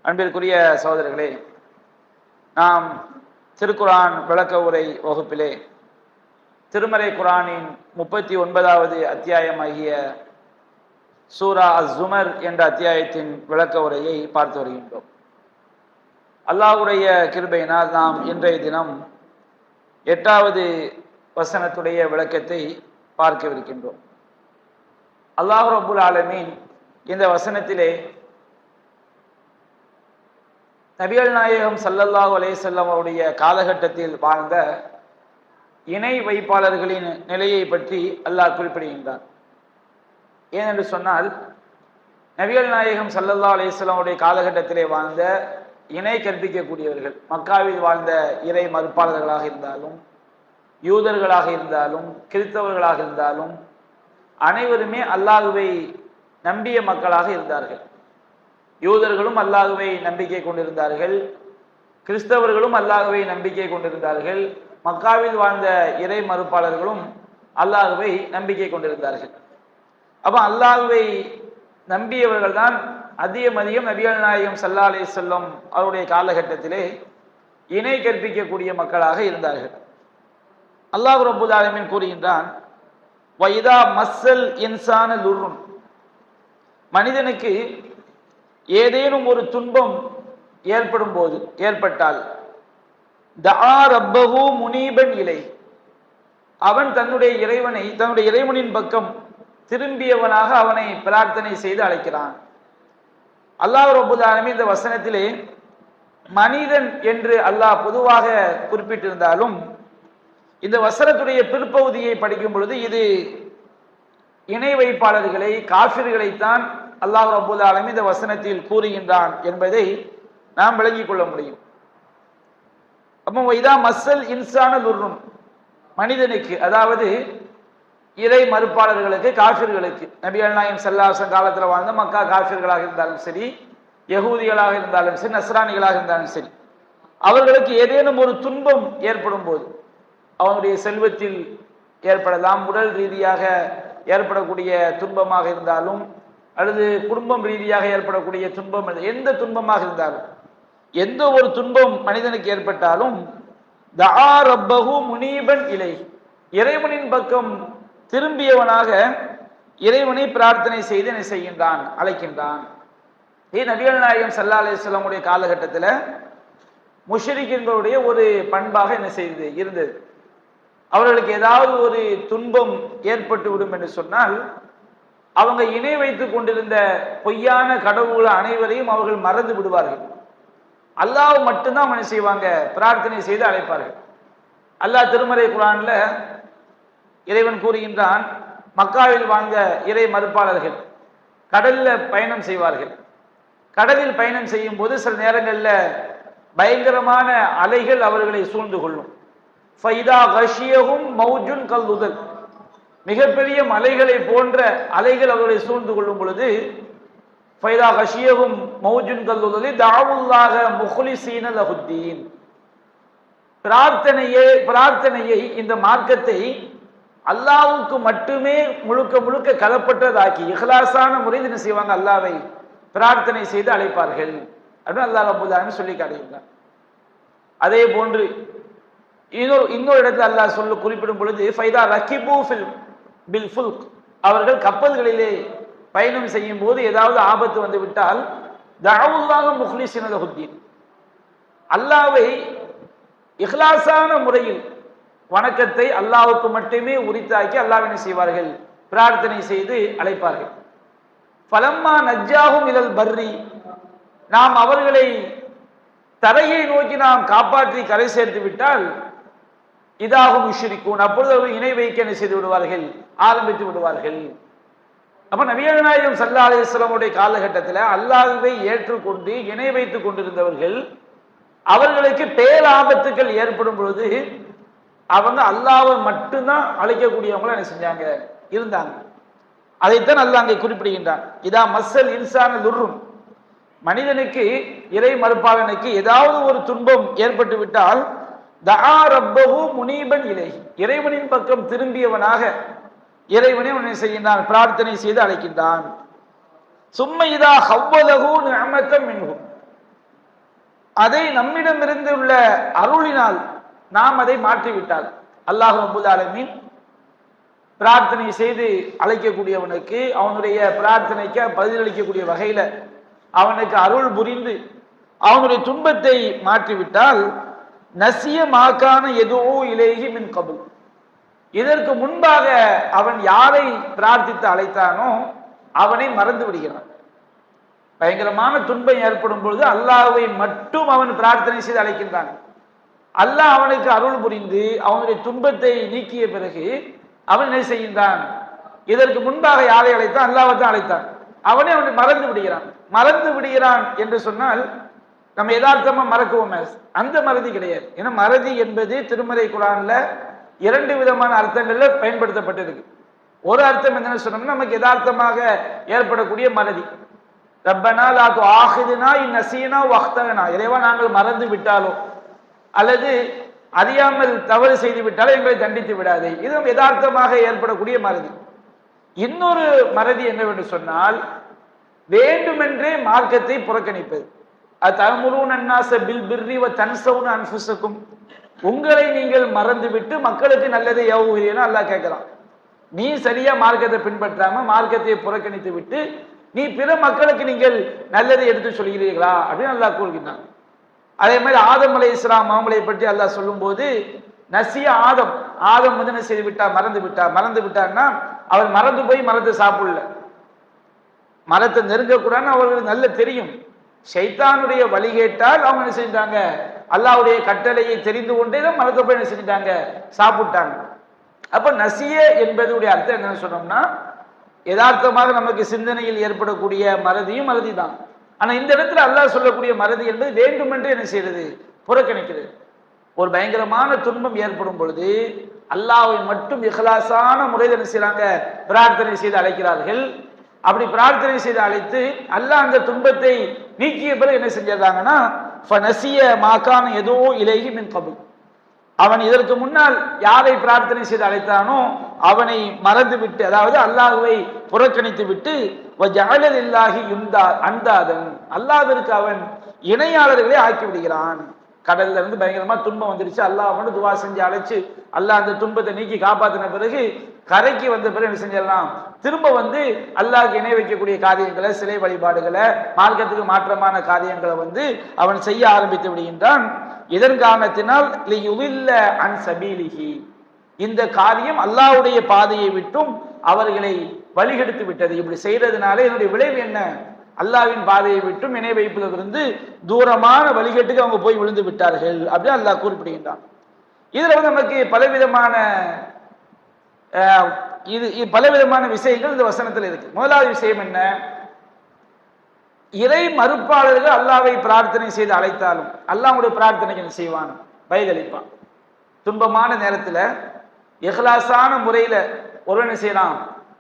அன்பிற்குரிய சகோதரர்களே, நாம் திருக்குரான் விளக்க உரை வகுப்பிலே திருமறை குரானின் 39வது அத்தியாயமாகிய சூரா அஸ்-ஸுமர் என்ற அத்தியாயத்தின் விளக்க உரையை பார்த்து வருகின்றோம். அல்லாஹ்வுடைய கிருபையினால் நாம் இன்றைய தினம் 8வது வசனத்துடைய விளக்கத்தை பார்க்கவிருக்கின்றோம். அல்லாஹ் ரப்புல் ஆலமீன் இந்த வசனத்திலே நபிகள் நாயகம் ஸல்லல்லாஹு அலைஹி வஸல்லம் அவருடைய காலகட்டத்தில் வாழ்ந்த இணை வைப்பாளர்களின் நிலையை பற்றி அல்லாஹ் குறிப்பிடுகின்றார். ஏனென்று சொன்னால், நபிகள் நாயகம் ஸல்லல்லாஹு அலைஹி வஸல்லம் அவருடைய காலகட்டத்திலே வாழ்ந்த இணை கற்பிக்கக்கூடியவர்கள், மக்காவில் வாழ்ந்த இறை மறுப்பாளர்களாக இருந்தாலும், யூதர்களாக இருந்தாலும், கிறிஸ்தவர்களாக இருந்தாலும், அனைவருமே அல்லாஹ்வை நம்பிய மக்களாக இருந்தார்கள். யூதர்களும் அல்லாஹ்வை நம்பிக்கை கொண்டிருந்தார்கள், கிறிஸ்தவர்களும் அல்லாஹ்வை நம்பிக்கை கொண்டிருந்தார்கள், மக்காவில் வாழ்ந்த இறை மறுப்பாளர்களும் அல்லாஹ்வை நம்பிக்கை கொண்டிருந்தார்கள். அப்ப அல்லாஹ்வை நம்பியவர்கள் தான் அதிகம் நபிகள் நாயகம் ஸல்லல்லாஹு அலைஹி வஸல்லம் அவருடைய காலகட்டத்திலே இணை கற்பிக்கக்கூடிய மக்களாக இருந்தார்கள். அல்லாஹ் ரப்புல் ஆலமீன் கூறுகின்றான், வைதா மஸ்ஸல் இன்சான துர்ருன், மனிதனுக்கு ஏதேனும் ஒரு துன்பம் ஏற்பட்டால் தஆ ரப்பஹு முனீபன் இலை, அவன் தன்னுடைய இறைவனின் பக்கம் திரும்பியவனாக அவனை பிரார்த்தனை செய்து அழைக்கிறான். அல்லாஹ் ரப்புல் ஆலமீன் இந்த வசனத்திலே மனிதன் என்று அல்லாஹ் பொதுவாக குறிப்பிட்டிருந்தாலும், இந்த வசனத்துடைய பிற்பகுதியை படிக்கும் பொழுது இது இணை வைப்பாளர்களை, காஃபிர்களைத்தான் அல்லாஹ் ரப்புல் ஆலமீன் இந்த வசனத்தில் கூறுகின்றான் என்பதை நாம் விளங்கிக் கொள்ள முடியும். அப்போ வைதா மஸ்ஸல் இன்சான துர்ரும், மனிதனுக்கு, அதாவது இறை மறுப்பாளர்களுக்கு, காஃபிர்களுக்கு, நபிகள் நாயகம் ஸல்லல்லாஹு அலைஹி வஸல்லம் காலத்தில் வாழ்ந்த மக்கா காஃபிர்களாக இருந்தாலும் சரி, யகூதிகளாக இருந்தாலும் சரி, நஸ்ரானிகளாக இருந்தாலும் சரி, அவர்களுக்கு ஏதேனும் ஒரு துன்பம் ஏற்படும் போது, அவனுடைய செல்வத்தில் ஏற்படலாம், உடல் ரீதியாக ஏற்படக்கூடிய துன்பமாக இருந்தாலும், அல்லது குடும்பம் ரீதியாக ஏற்படக்கூடிய துன்பம், எந்த துன்பமாக இருந்தாலும், எந்த ஒரு துன்பம் மனிதனுக்கு ஏற்பட்டாலும் தஆ ரப்பஹு முனீபன் இலை, இறைவனின் பக்கம் திரும்பியவனாக இறைவனை பிரார்த்தனை செய்து என்ன செய்கின்றான், அழைக்கின்றான். நபிகள் நாயகம் ஸல்லல்லாஹு அலைஹி வஸல்லம் உடைய காலகட்டத்தில் முஷ்ரிக்கீன்களுடைய ஒரு பண்பாக என்ன செய்தது இருந்தது. அவர்களுக்கு ஏதாவது ஒரு துன்பம் ஏற்பட்டு விடும் என்று சொன்னால், அவங்க இணை வைத்துக் கொண்டிருந்த பொய்யான கடவுள்கள் அனைவரையும் அவர்கள் மறந்து விடுவார்கள். அல்லாஹ் மட்டும்தான் என்ன செய்வாங்க, பிரார்த்தனை செய்து அழைப்பார்கள். அல்லாஹ் திருமறை குர்ஆன்ல இறைவன் கூறுகின்றான், மக்காவில் வாழ்ந்த இறை மறுப்பாளர்கள் கடல்ல பயணம் செய்வார்கள். கடலில் பயணம் செய்யும் போது சில நேரங்களில் பயங்கரமான அலைகள் அவர்களை சூழ்ந்து கொள்ளும். ஃபைதா கஷியஹும் மௌஜுன் கல்லுதல், மிகப்பெரிய மலைகளை போன்ற அலைகள் அவர்களை சூழ்ந்து கொள்ளும் பொழுது, ஃபைதா கஷியஹும் மௌஜுன் கல்லுதல் தஅவுல்லாஹ முக்லிஸீன லஹுத்தீன், பிரார்த்தனையை, இந்த மார்க்கத்தை அல்லாஹ்வுக்கு மட்டுமே முழுக்க கலப்பட்டதாக்கி இஹ்லாஸான முறையில் என்ன செய்வாங்க, அல்லாஹ்வை பிரார்த்தனை செய்து அழைப்பார்கள் அப்படின்னு அல்லாஹ் ரப்புல் ஆலமீன் சொல்லி காட்டுகின்றான். அதே போன்று இன்னொரு இடத்துல அல்லாஹ் குறிப்பிடும் பொழுது, ஃபைதா ரகிபு பில் ஃபுல்க், அவர்கள் கப்பல்களிலே பயணம் செய்யும் போது ஏதாவது ஆபத்து வந்து விட்டால் தஅவுல்லாஹ முக்லிஸீன லஹுத்தீன், அல்லாஹ்வை இஹ்லாஸான முறையில் வணக்கத்தை அல்லாஹ்வுக்கு மட்டுமே உரித்தாக்கி அல்லாஹ்வை செய்வார்கள், பிரார்த்தனை செய்து அழைப்பார்கள். ஃபலம்மா நஜ்ஜாஹும் இலல் பர்ரி, நாம் அவர்களை தரையை நோக்கி நாம் காப்பாற்றி கரை சேர்த்து விட்டால் இதாகும் முஷ்ரிக்கூன், அப்பொழுது அவர்கள் இணை வைக்க என்ன செய்து விடுவார்கள், ஆரம்பித்து விடுவார்கள். அப்ப நபிகள் நாயகம் ஸல்லல்லாஹு அலைஹி வஸல்லம் உடைய காலகட்டத்தில் அல்லாஹ்வை ஏற்றுக்கொண்டு இணை வைத்துக் கொண்டிருந்தவர்கள், அவர்களுக்கு பேராபத்துக்கள் ஏற்படும் பொழுது அவங்க அல்லாஹ்வை மட்டும்தான் அழைக்கக்கூடியவங்கள என்ன செஞ்சாங்க, இருந்தாங்க. அதைத்தான் அல்லாஹ் அங்கே குறிப்பிடுகின்றான். இதா மஸ்ஸல் இன்சான துர்ரும், மனிதனுக்கு, இறை மறுப்பாளனுக்கு ஏதாவது ஒரு துன்பம் ஏற்பட்டு விட்டால் தஆ ரப்பஹு முனீபன் இலை, இறைவனின் பக்கம் திரும்பியவனாக இறைவனை உன்னை செய்கின்றான், பிரார்த்தனை செய்து அழைக்கின்றான். சும்ம இதா ஹவ்வலஹு நிஅமத்தன் மின்ஹு, அதை நம்மிடமிருந்து உள்ள அருளினால் நாம் அதை மாற்றிவிட்டால் அல்லாஹ் ரப்பல் ஆலமீன் பிரார்த்தனை செய்து அழைக்கக்கூடியவனுக்கு அவனுடைய பிரார்த்தனைக்கு பதிலளிக்கக்கூடிய வகையில அவனுக்கு அருள் புரிந்து அவனுடைய துன்பத்தை மாற்றிவிட்டால் நசிய மாக்கான எதுவோ இலேஹி மின் கபுல், இதற்கு முன்பாக அவன் யாரை பிரார்த்தித்து அழைத்தானோ அவனை மறந்து விடுகிறான். பயங்கரமான துன்பம் ஏற்படும் பொழுது அல்லாஹ்வை மட்டும் அவன் பிரார்த்தனை செய்து அழைக்கின்றான். அல்லாஹ் அவனுக்கு அருள் புரிந்து அவனுடைய துன்பத்தை நீக்கிய பிறகு அவன் என்ன செய்கின்றான்? இதற்கு முன்பாக யாரை அழைத்தான்? அல்லாஹ்வை தான் அழைத்தான். அவனை மறந்து விடுகிறான். மறந்து விடுகிறான் என்று சொன்னால் நம்ம யதார்த்தமா மறக்குவோமே, அந்த மறதி கிடையாது. ஏன்னா மறதி என்பது திருமறை குர்ஆன்ல 2 விதமான அர்த்தங்கள்ல பயன்படுத்தப்பட்டிருக்கு. ஒரு அர்த்தம் என்னன்னு சொன்னோம்னா நமக்கு யதார்த்தமாக ஏற்படக்கூடிய மறதி, ரப்பனா லா துஆஹிதுனா இன் நஸீனா வ அக்தனா, இறைவா நாங்கள் மறந்து விட்டாலோ அல்லது அறியாமல் தவறு செய்து விட்டாலோ எங்களை தண்டித்து விடாதே, இது யதார்த்தமாக ஏற்படக்கூடிய மறதி. இன்னொரு மறதி என்னவென்று சொன்னால் வேண்டுமென்றே மார்க்கத்தை புறக்கணிப்பது. அத்தஅமுரூன அன்னாஸ பில் பிர்ரி வ தன்ஸவுன அன்ஃபுஸக்கும், உங்களை நீங்கள் மறந்துவிட்டு மக்களுக்கு நல்லதை ஏவுகிறீர்கள் அல்லாஹ் கேட்கிறான். நீ சரியா மார்க்கத்தை பின்பற்றாம மார்க்கத்தை புறக்கணித்து விட்டு நீ பிற மக்களுக்கு நீங்கள் நல்லதை எடுத்து சொல்கிறீர்களா அப்படின்னு அல்லாஹ் கூறுகிறான். அதே மாதிரி ஆதம் அலைஹிஸ்ஸலாம் அவங்களை பற்றி அல்லாஹ் சொல்லும் போது நசிய ஆதம், ஆதம் வந்து என்ன செய்து விட்டார்? மறந்து விட்டார்னா அவர் மறந்து போய் மரத்தை சாப்பிடல, மரத்தை நெருங்கக்கூடாதுன்னு அவர்களுக்கு நல்ல தெரியும். ஷைத்தானுடைய வழி கேட்டால் அவங்க என்ன செஞ்சாங்க? அல்லாஹ்வுடைய கட்டளையை தெரிந்து கொண்டே தான் மரத்தை போய் என்ன செஞ்சிட்டாங்க? சாப்பிட்டாங்க. அப்ப நசிய என்பதுடைய அர்த்தம் என்னன்னு சொன்னோம்னா யதார்த்தமாக நமக்கு சிந்தனையில் ஏற்படக்கூடிய மறதியும் மறதி தான். ஆனா இந்த இடத்துல அல்லாஹ் சொல்லக்கூடிய மறதி என்பது வேண்டுமென்றே என்ன செய்யறது? புறக்கணிக்கிறது. ஒரு பயங்கரமான துன்பம் ஏற்படும் பொழுது அல்லாஹ்வை மட்டும் இஹ்லாஸான முறையில் என்ன செய்யறாங்க? பிரார்த்தனை செய்து அழைக்கிறார்கள். அப்படி பிரார்த்தனை செய்து அழைத்து அல்லாஹ் அந்த துன்பத்தை நீக்கிய பிறகு என்ன செஞ்சிடறாங்கன்னா ஃபனசிய மாகான ஏதோ இலேஹி மின் கபுல், அவன் இதற்கு முன்னால் யாரை பிரார்த்தனை செய்து அழைத்தானோ அவனை மறந்து விட்டு, அதாவது அல்லாஹ்வை புறக்கணித்து விட்டு வஜஅலலில்லாஹி அந்தாதன், அல்லாஹ்விற்கு அவன் இணையாளர்களை ஆக்கி விடுகிறான். கடல்ல இருந்து பயங்கரமா துன்பம் வந்துருச்சு, அல்லாஹ் மட்டும் துவா செஞ்சு அழைச்சு அல்லாஹ் அந்த துன்பத்தை நீக்கி காப்பாத்தின பிறகு கரைக்கு வந்த பிறகு என்ன செஞ்சிடலாம்? திரும்ப வந்து அல்லாஹ்க்கு இணை வைக்கக்கூடிய காரியங்களை, சிலை வழிபாடுகளை, மார்க்கத்துக்கு மாற்றமான காரியங்களை வந்து அவன் செய்ய ஆரம்பித்து விடுகின்றான். இதன் காரணத்தினால் அன் சபீலிஹி, இந்த காரியம் அல்லாஹ்வுடைய பாதையை விட்டும் அவர்களை வழிகெடுத்து விட்டது. இப்படி செய்யறதுனால என்னுடைய விளைவு என்ன? அல்லாஹ்வின் பாதையை விட்டும் இணை வைப்பதிலிருந்து தூரமான வழிகேட்டுக்கு அவங்க போய் விழுந்து விட்டார்கள் அப்படின்னு அல்லாஹ் குறிப்பிடுகின்றான். இதுல வந்து நமக்கு பலவிதமான விஷயங்கள் இந்த வசனத்தில் இருக்கு. முதலாவது விஷயம் என்ன? இறை மறுப்பாளர்கள் அல்லாஹ்வை பிரார்த்தனை செய்து அழைத்தாலும் அல்லாஹ்வுடைய பிரார்த்தனைக்கு என்ன செய்வான்? பதிலளிப்பான். துன்பமான நேரத்துல இஹ்லாஸான முறையில ஒருவன் செய்யலாம்,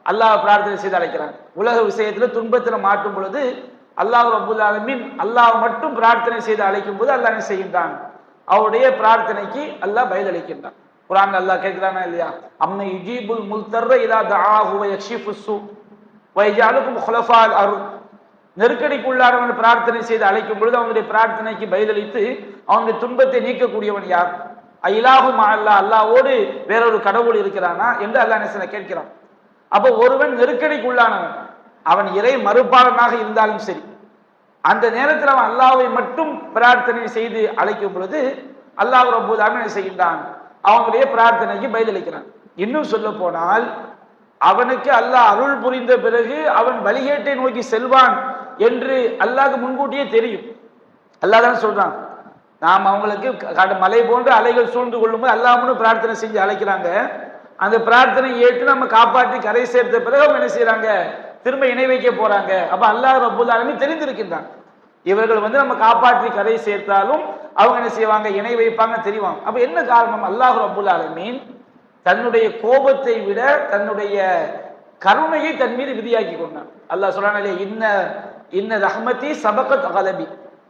அல்லாஹ் பிரார்த்தனை செய்து அழைக்கிறான். உலக விஷயத்துல துன்பத்துல மாட்டும் பொழுது அல்லாஹ் ரப்பல் ஆலமீன் அல்லாஹ் மட்டும் பிரார்த்தனை செய்து அழைக்கும் போது அல்லாஹ் என்ன செய்கின்றான்? அவருடைய பிரார்த்தனைக்கு அல்லாஹ் பதிலளிக்கின்றான். குர்ஆன்ல அல்லாஹ் கேட்கிறானா இல்லையா? அம்மை யுஜீபுல் முல்தர்ர இதா தஆஹு வ யக்ஷிஃபுஸ் ஸூ வ யஜஅலுக்கும் குலஃபால் அர்த், நெருக்கடிக்குள்ளானவன் பிரார்த்தனை செய்து அழைக்கும் பொழுது அவனுடைய பிரார்த்தனைக்கு பதிலளித்து அவனுடைய துன்பத்தை நீக்கக்கூடியவன் யார்? இலாஹு மஅல்லாஹ், அல்லாஹ்வோடு வேறொரு கடவுள் இருக்கிறானா என்று அல்லாஹ் என்ன கேட்கிறான். அப்போ ஒருவன் நெருக்கடிக்குள்ளானவன், அவன் இறை மறுப்பாளனாக இருந்தாலும் சரி, அந்த நேரத்தில் அவன் அல்லாஹ்வை மட்டும் பிரார்த்தனை செய்து அழைக்கும் பொழுது அல்லாஹ் ரப்பல் ஆலமீன் செய்கின்றான்? அவனுடைய பிரார்த்தனைக்கு பதிலளிக்கிறான். இன்னும் சொல்ல போனால் அவனுக்கு அல்லாஹ் அருள் புரிந்த பிறகு அவன் வழிகேட்டை நோக்கி செல்வான் என்று அல்லாஹ்க்கு முன்கூட்டியே தெரியும். அல்லாஹ் தான் சொல்றான், நாம் அவங்களுக்கு மலை போன்ற அலைகள் சூழ்ந்து கொள்ளும்போது அல்லாஹ்னு பிரார்த்தனை செஞ்சு அழைக்கிறாங்க. அந்த பிரார்த்தனை ஏற்று நம்ம காப்பாற்றி கரை சேர்த்த பிறகு அவங்க என்ன செய்யறாங்க? திரும்ப இணை வைக்க போறாங்க. அப்ப அல்லாஹ் ரப்பல் ஆலமீன் தெரிந்திருக்கின்றான், இவர்கள் வந்து நம்ம காப்பாற்றி கரை சேர்த்தாலும் அவங்க என்ன செய்வாங்க? இணை வைப்பாங்க தெரிவாங்க. அப்ப என்ன காரணம்? அல்லாஹ் ரப்பல் ஆலமீன் தன்னுடைய கோபத்தை விட தன்னுடைய கருணையை தன் மீது விதியாக்கி கொண்டான். அல்லாஹ் சொல்றான், இன்ன ரஹ்மதி சபகத் கலபி,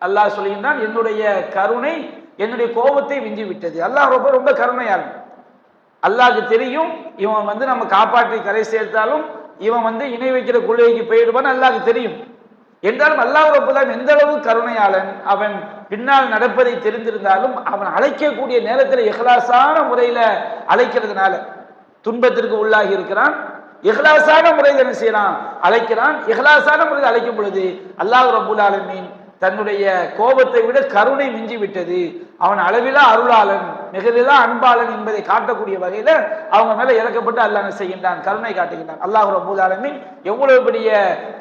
அல்லாஹ் சொல்லுகின்றான் என்னுடைய கருணை என்னுடைய கோபத்தை விஞ்சி விட்டது. அல்லாஹ் ரொம்ப கருணையாளன். அல்லாஹ்க்கு தெரியும் இவன் வந்து நம்ம காப்பாற்றி கரை சேர்த்தாலும் இவன் வந்து இணை வைக்கிற கொள்கைக்கு போயிடுவான்னு அல்லாஹ்க்கு தெரியும். என்றாலும் அல்லாஹ் ரப்பல் ஆலமீன் எந்த அளவு கருணையாளன், அவன் பின்னால் நடப்பதை தெரிந்திருந்தாலும் அவன் அழைக்கக்கூடிய நேரத்தில் இஹ்லாஸான முறையில அழைக்கிறதுனால துன்பத்திற்கு உள்ளாகி இருக்கிறான். இஹ்லாஸான முறையில் என்ன செய்யறான்? அழைக்கிறான். இஹ்லாஸான முறையில் அழைக்கும் பொழுது அல்லாஹ் ரப்பல் ஆலமீன் தன்னுடைய கோபத்தை விட கருணை மிஞ்சி விட்டது, அவன் அளவிலா அருளாளன், மிகவிலா அன்பாளன் என்பதை காட்டக்கூடிய வகையில அவங்க மேல இறக்கப்பட்டு அல்லாஹ் என்ன செய்கின்றான்? கருணை காட்டுகின்றான். அல்லாஹ் ரப்பல் ஆலமீன் எவ்வளவு பெரிய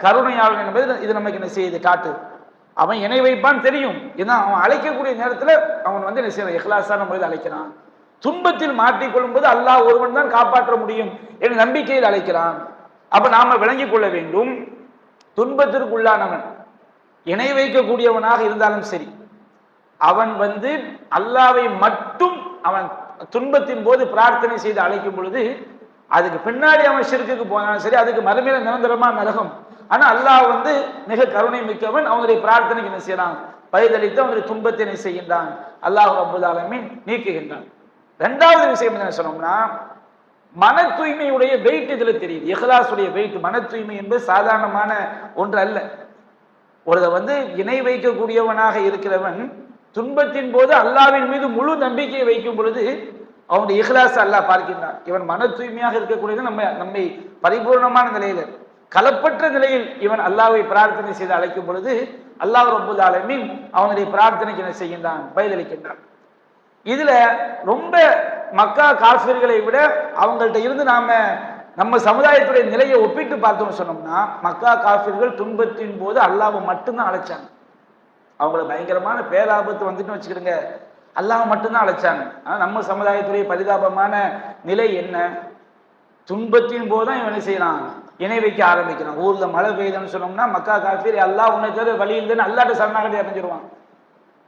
கருணையாளன் என்பது இது நமக்கு என்ன செய்யுது? காட்டு. அவன் இணை வைப்பான் தெரியும், ஏன்னா அவன் அழைக்கக்கூடிய நேரத்துல அவன் வந்து என்ன செய்யறான்? இஹ்லாஸான முறையில் அழைக்கிறான். துன்பத்தில் மாட்டிக்கொள்ளும் போது அல்லாஹ் ஒருவன் தான் காப்பாற்ற முடியும் என்ற நம்பிக்கையில் அழைக்கிறான். அப்ப நாம விளங்கிக் கொள்ள வேண்டும், துன்பத்திற்கு உள்ளானவன் இணை வைக்கக்கூடியவனாக இருந்தாலும் சரி, அவன் வந்து அல்லாவை மட்டும் அவன் துன்பத்தின் போது பிரார்த்தனை செய்து அழைக்கும் பொழுது அதுக்கு பின்னாடி அவன் ஷிர்க்குக்கு போனாலும் சரி, அதுக்கு மறுமையில நிரந்தரமா நரகம். ஆனா அல்லாஹ் வந்து மிக கருணை மிக்கவன், அவனுடைய பிரார்த்தனைக்கு என்ன செய்யறான்? பரிதளித்து அவனுடைய துன்பத்தை என்ன செய்கின்றான்? அல்லாஹ் ரப்பல் ஆலமீன் நீக்குகின்றான். இரண்டாவது விஷயம் என்ன சொன்னோம்னா, மன தூய்மையுடைய வெயிட் இதுல தெரியுது. இஹ்லாஸுடைய வெயிட், மன தூய்மை என்பது சாதாரணமான ஒன்று அல்ல. ஒருவர் வந்து இணை வைக்கக்கூடியவனாக இருக்கிறவன் துன்பத்தின் போது அல்லாவின் மீது முழு நம்பிக்கையை வைக்கும் பொழுது அவனுடைய இஹ்லாஸ் அல்லாஹ் பார்க்கின்றான். இவன் மன தூய்மையாக இருக்கக்கூடியது நம்மை பரிபூர்ணமான நிலையில, கலப்பற்ற நிலையில் இவன் அல்லாஹ்வை பிரார்த்தனை செய்து அழைக்கும் பொழுது அல்லாஹ் ரப்பல் ஆலமீன் அவனுடைய பிரார்த்தனைக்கு என்ன செய்கின்றான்? பதிலளிக்கின்றான். இதுல ரொம்ப மக்கா காஃபிர்களை விட அவங்கள்ட்ட இருந்து நம்ம சமுதாயத்துடைய நிலையை ஒப்பிட்டு பார்த்தோம்னு சொன்னோம்னா, மக்கா காஃபிர்கள் துன்பத்தின் போது அல்லாஹ்வை மட்டும்தான் அழைச்சாங்க. அவங்கள பயங்கரமான பேராபத்து வந்துட்டு வச்சுக்கிடுங்க, அல்லாஹ் மட்டும்தான் அழைச்சாங்க. ஆனா நம்ம சமுதாயத்துடைய பரிதாபமான நிலை என்ன? துன்பத்தின் போதுதான் இவன் என்ன செய்யறான்? இணை வைக்க ஆரம்பிக்கிறான். ஊர்ல மழை பெய்யுதுன்னு சொன்னோம்னா மக்கா காஃபிர் அல்லாஹ் உன்னை தவிர வழி இல்லைன்னு அல்லாஹ்ட்ட சரணாகதி அடைஞ்சிருவான்.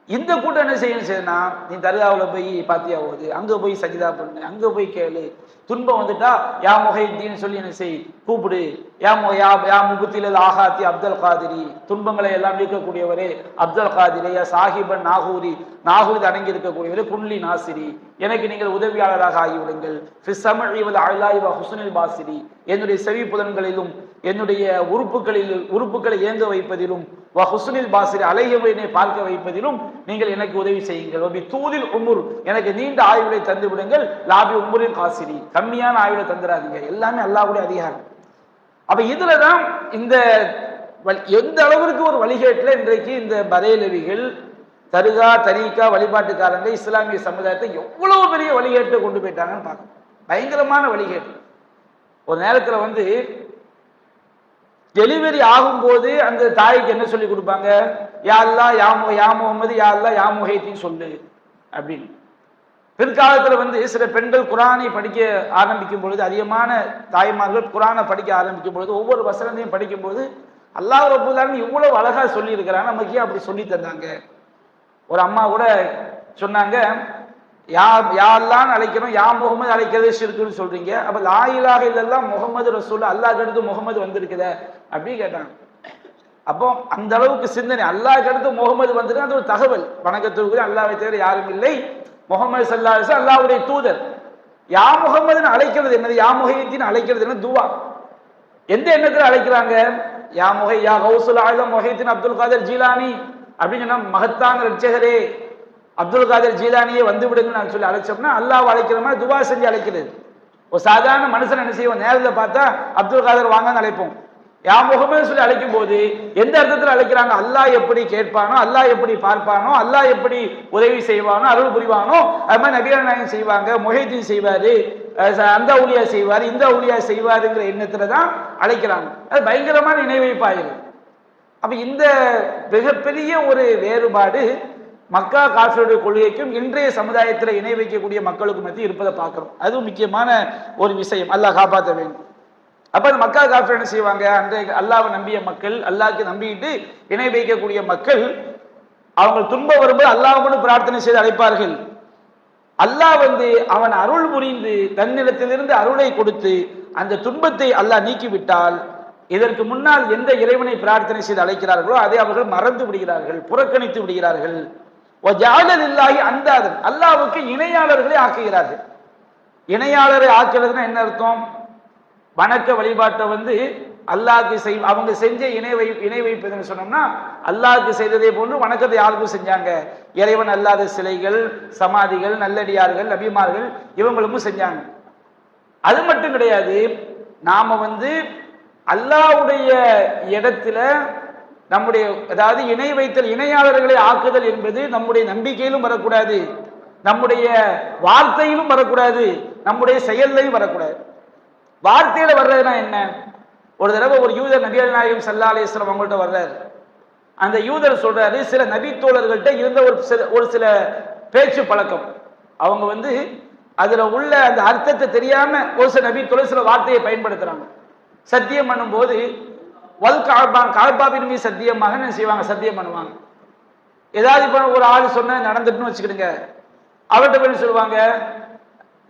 இந்த கூட்டம் என்ன செய்யணும்னா, நீ தர்காவில் போய் பாத்தியா ஓது, அங்க போய் சஜிதா பண்ணு, அங்க போய் கேளு, துன்பம் வந்துட்டா யா முஹைதீன் சொல்லி என்ன செய், கூப்பிடு, யா முபுத்தில் ஆகாத்தி அப்துல் காதிரி, துன்பங்களை எல்லாம் நீக்கக்கூடியவரே அப்துல் காதிரி, யா சாஹிபன் நாகூரி, நாகூரி அடங்கி இருக்கக்கூடியவரே குன்லி நாசிரி, எனக்கு நீங்கள் உதவியாளராக ஆகிவிடுங்கள், ஹுஸ்னில் பாசிரி, என்னுடைய செவி புலன்களிலும் என்னுடைய உறுப்புகளை இயங்க வைப்பதிலும், ஹுஸ்னில் பாசிரி அலையவனை பார்க்க வைப்பதிலும் நீங்கள் எனக்கு உதவி செய்யுங்கள், தூதில் உமுர் எனக்கு நீண்ட ஆயுளை தந்து விடுங்கள், லாபி உமுரின் காசிரி கம்மியான ஆயுளை தந்துடாதீங்க. எல்லாமே அல்லாஹ்வுடைய அதிகாரம். அப்ப இதுலதான் இந்த எந்த அளவிற்கு ஒரு வழிகேட்டுல இன்றைக்கு இந்த பரேலவிகள், தர்கா தரீகா வழிபாட்டுக்காரங்க இஸ்லாமிய சமுதாயத்தை எவ்வளவு பெரிய வழிகேட்டை கொண்டு போயிட்டாங்கன்னு பார்க்கணும். பயங்கரமான வழிகேட்டு. ஒரு நேரத்துல வந்து டெலிவரி ஆகும்போது அந்த தாய்க்கு என்ன சொல்லி கொடுப்பாங்க? யா அல்லாஹ் யா முஹம்மது, யா அல்லாஹ் யா முஹைதீன் சொல்லு அப்படின்னு. பிற்காலத்துல வந்து சில பெண்கள் குரானை படிக்க ஆரம்பிக்கும் பொழுது, அதிகமான தாய்மார்கள் குரானை படிக்க ஆரம்பிக்கும் பொழுது, ஒவ்வொரு வசனத்தையும் படிக்கும் போது அல்லாஹ் ரப்பல் ஆலமீன் இவ்வளவு அழகா சொல்லி இருக்கிறாங்க, நமக்கு ஏன் அப்படி சொல்லி தந்தாங்க? ஒரு அம்மா கூட சொன்னாங்க, யா அல்லாஹ்னு அழைக்கிறோம், யா முஹம்மது அழைக்கிறது ஷிர்க்குன்னு சொல்றீங்க, அப்ப லா இலாஹ இல்லல்லாஹ் முஹம்மது ரசூல், அல்லாஹ்க்கு அடுத்து முஹம்மது வந்திருக்குதே அப்படின்னு கேட்டாங்க. அப்போ அந்த அளவுக்கு சிந்தனை, அல்லாஹ்க்கு அடுத்து முஹம்மது வந்திருக்கு, அது ஒரு தகவல். வணக்கத்திற்கு அல்லாஹ்வை தவிர யாரும் இல்லை, முஹம்மது ஸல்லல்லாஹு அலைஹி வஸல்லம் அல்லாஹ்வுடைய தூதர். யா முஹம்மதுன்னு அழைக்கிறது என்னது? யா முஹைதீன் அழைக்கிறது என்ன? துவா. எந்த எண்ணத்துல அழைக்கிறாங்க? யா கௌசுல் ஆலம் முஹைதீன் அப்துல் காதர் ஜீலானி அப்படின்னு சொன்னா, மகத்தான ரட்சகரே அப்துல் காதர் ஜீலானியே வந்து விடுங்கன்னு நான் சொல்லி அழைச்சோம்னா அல்லாஹ் அழைக்கிற மாதிரி துவா செஞ்சு அழைக்கிறது. ஒரு சாதாரண மனுஷன் என்ன செய்வோம்? நேரத்தில் பார்த்தா அப்துல் காதர் வாங்கன்னு அழைப்போம். யா முஹம்மது சொல்லி அழைக்கும் போது எந்த அர்த்தத்தில் அழைக்கிறாங்க? அல்லாஹ் எப்படி கேட்பானோ, அல்லாஹ் எப்படி பார்ப்பானோ, அல்லாஹ் எப்படி உதவி செய்வானோ, அருள் புரிவானோ, அது மாதிரி நபிகள் நாயகம் செய்வாங்க, முஹைதீன் செய்வாரு, அந்த ஊழியா செய்வாரு, இந்த ஊழியா செய்வாருங்கிற எண்ணத்துல தான் அழைக்கிறாங்க. அது பயங்கரமான நினைவைப்பாயிரு. அப்ப இந்த மிகப்பெரிய ஒரு வேறுபாடு மக்கா காஃபிருடைய கொள்கைக்கும் இன்றைய சமுதாயத்தில் இணை வைக்கக்கூடிய மக்களுக்கு மத்தியில் இருப்பதை பார்க்கிறோம். அதுவும் முக்கியமான ஒரு விஷயம். அல்லாஹ் காப்பாற்ற வேண்டும். அப்ப அந்த மக்கா காஃபிர் என்ன செய்வாங்க? அன்றைய அல்லாஹ்வை நம்பிய மக்கள், அல்லாஹ்க்கு நம்பிட்டு இணை வைக்கக்கூடிய மக்கள், அவங்க துன்பம் வரும்போது அல்லாஹ்வுன்னு பிரார்த்தனை செய்து அழைப்பார்கள். அல்லாஹ் வந்து அவன் அருள் புரிந்து தன்னிடத்திலிருந்து அருளை கொடுத்து அந்த துன்பத்தை அல்லாஹ் நீக்கிவிட்டால், இதற்கு முன்னால் எந்த இறைவனை பிரார்த்தனை செய்து அழைக்கிறார்களோ அதை அவர்கள் மறந்து விடுகிறார்கள், புறக்கணித்து விடுகிறார்கள். அந்தாதன் அல்லாஹ்வுக்கு இணையாளர்களை ஆக்குகிறார்கள். இணையாளரை ஆக்குறதுன்னா என்ன அர்த்தம்? வணக்க வழிபாட்டை வந்து அல்லாஹ்க்கு அவங்க செஞ்ச இணை வைப்பதுன்னு சொன்னோம்னா அல்லாஹ்க்கு செய்ததே போன்று வணக்கத்தை யாருக்கும் செஞ்சாங்க. இறைவன் அல்லாத சிலைகள், சமாதிகள், நல்லடியார்கள், நபிமார்கள் இவங்களுக்கும் செஞ்சாங்க. அது மட்டும் கிடையாது, நாம வந்து அல்லாஹ்வுடைய இடத்துல நம்முடைய அதாவது இணை வைத்தல், இணையாளர்களை ஆக்குதல் என்பது நம்முடைய நம்பிக்கையிலும் வரக்கூடாது, நம்முடைய வார்த்தையிலும் வரக்கூடாது, நம்முடைய செயல்லையும் வரக்கூடாது. வார்த்தையில வர்றதுனா என்ன? ஒரு தடவை ஒரு யூதர் நபிகள் நாயகம் ஸல்லல்லாஹு அலைஹி வஸல்லம் அவங்கள்ட்ட வர்றாரு. அந்த யூதர் சொல்றாரு, சில நபி தோழர்கள்ட்ட இருந்த ஒரு சில பேச்சு பழக்கம், அவங்க வந்து அதுல உள்ள அந்த அர்த்தத்தை தெரியாம ஒரு சில நபி தோழர் சில வார்த்தையை பயன்படுத்துறாங்க. சத்தியம் பண்ணும்போது வல் காபாபின் மீது சத்தியமாக என்ன செய்வாங்க, சத்தியம் பண்ணுவாங்க. ஏதாவது இப்ப ஒரு ஆள் சொன்ன நடந்துட்டுன்னு வச்சுக்கிடுங்க, அவர்கிட்ட போய் சொல்லுவாங்க,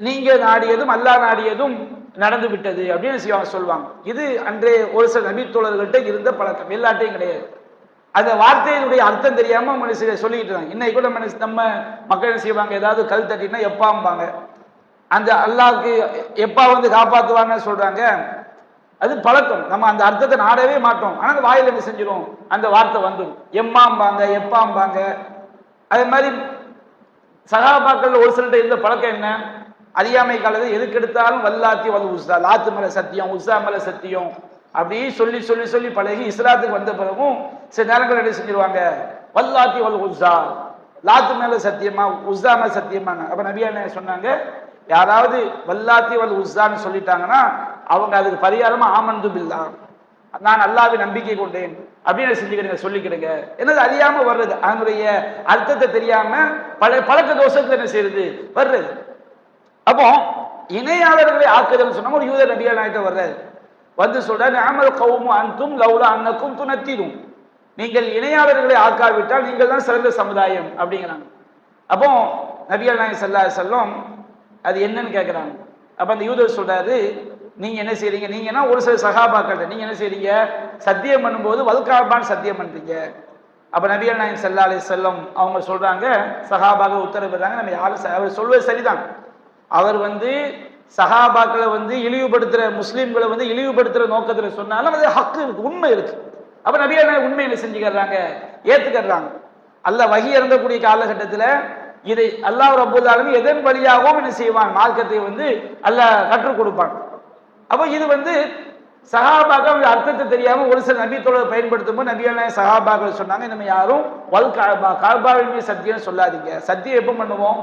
நீங்க நாடியதும் அல்லாஹ் நாடியதும் நடந்து விட்டது அப்படின்னு சொல்லுவாங்க. இது அன்றே ஒரு சில நபி தோழர்கள்ட்ட இருந்த பழக்கம், எல்லாட்டையும் கிடையாது. அந்த வார்த்தையினுடைய அர்த்தம் தெரியாம சொல்லிக்கிட்டு இருந்தாங்க. இன்னைக்கு கூட நம்ம மக்கள் என்ன செய்வாங்க, ஏதாவது கல் தட்டினா எப்பாம்பாங்க, அந்த அல்லாஹ்க்கு எப்பா வந்து காப்பாத்துவான்னு சொல்றாங்க. அது பழக்கம், நம்ம அந்த அர்த்தத்தை நாடவே மாட்டோம். ஆனா அந்த வாயில என்ன செஞ்சிடும், அந்த வார்த்தை வந்துடும், எம்மாம்பாங்க, எப்பாம்பாங்க. அதே மாதிரி சகாபாக்கள் ஒரு சிலர்கிட்ட இருந்த பழக்கம் என்ன, அறியாமை காலத்தில் எதுக்கு எடுத்தாலும் வல்லாத்தி வல் உஸ்ஸா, லாத்து மேல சத்தியம், உஸ்ஸா மேல சத்தியம், அப்படி சொல்லி சொல்லி சொல்லி பழகி இஸ்லாத்துக்கு வந்த பிறகும் சில நேரங்கள் என்ன செஞ்சிருவாங்க, வல்லாத்தி வல் உஸ்ஸா, லாத்து மேல சத்தியமா உஸ்ஸா மேல சத்தியமாங்க. அப்ப நபி என்ன சொன்னாங்க, யாராவது வல்லாத்தி வல் உஸ்ஸான்னு சொல்லிட்டாங்கன்னா அவங்க அதுக்கு பரிகாரமா ஆமன்து பில்லா, நான் அல்லாஹ்வை நம்பிக்கை கொண்டேன் அப்படின்னு செஞ்சுக்கிடுங்க, சொல்லிக்கிடுங்க. என்னது அறியாம வர்றது, அதனுடைய அர்த்தத்தை தெரியாம பழக்க தோஷத்துல என்ன செய்யறது வர்றது. அப்போ இணையாளர்களை ஆக்குதல் சொன்னா ஒரு யூதர் நபிகள் நாயகம் வர்றாரு, வந்து சொல்றாரு, அமல் கௌமு அன்தும் லவ்லா அன்னக்கும் துனத்திரும், நீங்கள் இணையாளர்களை ஆக்காவிட்டால் நீங்கள் தான் சிறந்த சமுதாயம் அப்படிங்கிறாங்க. அப்போ நபிகள் நாயகம் ஸல்லல்லாஹு அலைஹி வஸல்லம் அது என்னன்னு கேட்கிறாங்க. அப்ப அந்த யூதர் சொல்றாரு, நீங்க என்ன செய்றீங்க, நீங்கன்னா ஒரு சில சகாபாக்கள் நீங்க என்ன செய்றீங்க, சத்தியம் பண்ணும்போது வல்காபான் சத்தியம் பண்றீங்க. அப்ப நபிகள் நாயகம் ஸல்லல்லாஹு அலைஹி வஸல்லம் அவங்க சொல்றாங்க, சகாபாக்கள் உத்தரவிடுறாங்க, நம்ம யாரும் அவர் சொல்வது சரிதான், அவர் வந்து சஹாபாக்களை வந்து இழிவுபடுத்துற, முஸ்லீம்களை வந்து இழிவுபடுத்துற நோக்கத்துல சொன்னாலும் அது ஹக்கு இருக்கு, உண்மை இருக்கு. அப்ப நபிகள் உண்மை என்ன செஞ்சுக்கிறாங்க, ஏத்துக்கிறாங்க. அல்லாஹ் வஹி இறங்கக்கூடிய காலகட்டத்துல இதை அல்லாஹ் ரப்பல் ஆலமீன் எதன் வழியாகவும் என்ன செய்வான், மார்க்கத்தை வந்து அல்லாஹ் கற்றுக் கொடுப்பான். அப்ப இது வந்து சஹாபாக்கள் அர்த்தத்தை தெரியாம ஒரு சில நபி தோழர் பயன்படுத்தும் போது நபிகள் சஹாபாக்கள் சொன்னாங்க, நம்ம யாரும் வல் காபாவின் மீது சத்தியம் சொல்லாதீங்க. சத்தியம் எப்ப பண்ணுவோம்,